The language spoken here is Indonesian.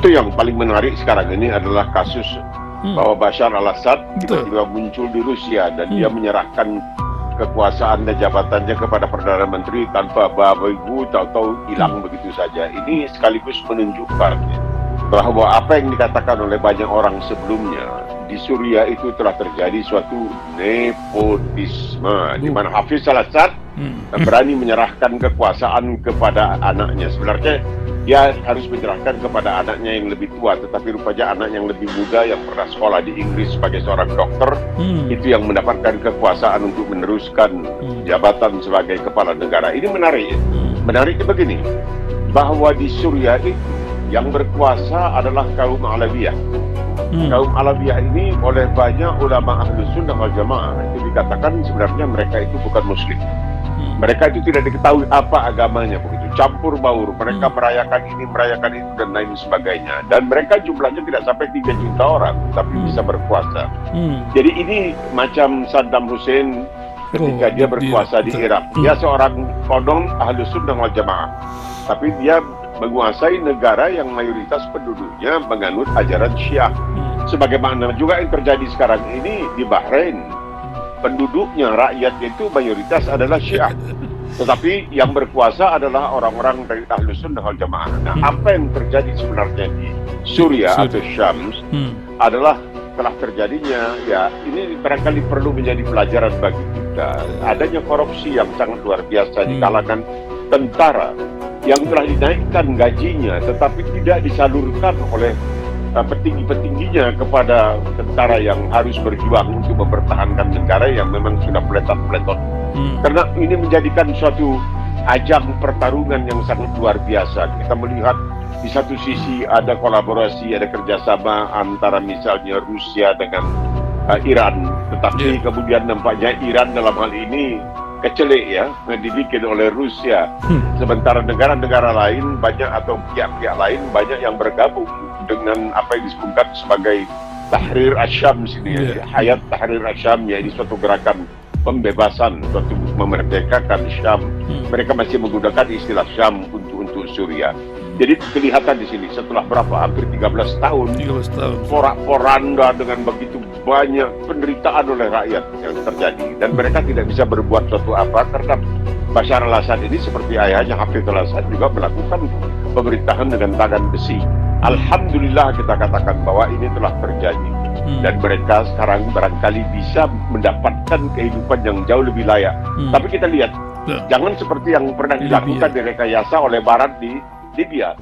Itu yang paling menarik sekarang ini adalah kasus bahwa Bashar al-Assad tiba-tiba muncul di Rusia dan dia menyerahkan kekuasaan dan jabatannya kepada Perdana Menteri tanpa babu, tahu-tahu hilang begitu saja. Ini sekaligus menunjukkan bahwa apa yang dikatakan oleh banyak orang sebelumnya, di Suriah itu telah terjadi suatu nepotisme, di mana Hafiz al-Assad berani menyerahkan kekuasaan kepada anaknya. Sebenarnya dia harus menyerahkan kepada anaknya yang lebih tua, tetapi rupanya anak yang lebih muda yang pernah sekolah di Inggris sebagai seorang dokter itu yang mendapatkan kekuasaan untuk meneruskan jabatan sebagai kepala negara. Ini menarik. Menariknya begini, bahwa di Suriah itu yang berkuasa adalah kaum Alawiyah. Kaum Alawiyah ini oleh banyak ulama Ahlus Sunnah wal Jamaah itu dikatakan sebenarnya mereka itu bukan Muslim. Mereka itu tidak diketahui apa agamanya, begitu campur baur. Mereka merayakan ini, merayakan itu dan lain sebagainya. Dan mereka jumlahnya tidak sampai 3 juta orang, tapi bisa berkuasa. Jadi ini macam Saddam Hussein ketika dia berkuasa di Irak. Dia seorang konon Ahlus Sunnah wal Jamaah, tapi dia menguasai negara yang mayoritas penduduknya menganut ajaran Syiah. Sebagaimana juga yang terjadi sekarang ini di Bahrain. Penduduknya, rakyatnya itu mayoritas adalah Syiah. Tetapi yang berkuasa adalah orang-orang dari Ahlus Sunnah wal Jamaah. Nah, apa yang terjadi sebenarnya di Suriah atau Syam adalah telah terjadinya, ya ini barangkali perlu menjadi pelajaran bagi kita. Adanya korupsi yang sangat luar biasa di kalangan tentara yang telah dinaikkan gajinya tetapi tidak disalurkan oleh petinggi-petingginya kepada tentara yang harus berjuang untuk mempertahankan negara yang memang sudah peletot-peletot. Karena ini menjadikan suatu ajang pertarungan yang sangat luar biasa. Kita melihat di satu sisi ada kolaborasi, ada kerjasama antara misalnya Rusia dengan Iran, tetapi kemudian nampaknya Iran dalam hal ini kecelik ya, dibikin oleh Rusia. Sementara negara-negara lain banyak atau pihak-pihak lain banyak yang bergabung dengan apa yang disebutkan sebagai Tahrir Asyam sini, Hayat Tahrir Asyam, yaitu suatu gerakan pembebasan, suatu memerdekakan Syam. Mereka masih menggunakan istilah Syam untuk Suriah. Jadi kelihatan di sini setelah hampir 13 tahun porak-poranda dengan begitu banyak penderitaan oleh rakyat yang terjadi, dan mereka tidak bisa berbuat suatu apa karena Bashar al-Assad ini seperti ayahnya Hafiz al-Assad juga melakukan pemerintahan dengan tangan besi. Alhamdulillah kita katakan bahwa ini telah terjadi dan mereka sekarang barangkali bisa mendapatkan kehidupan yang jauh lebih layak. Tapi kita lihat jangan seperti yang pernah dilakukan di rekayasa oleh Barat di Libya.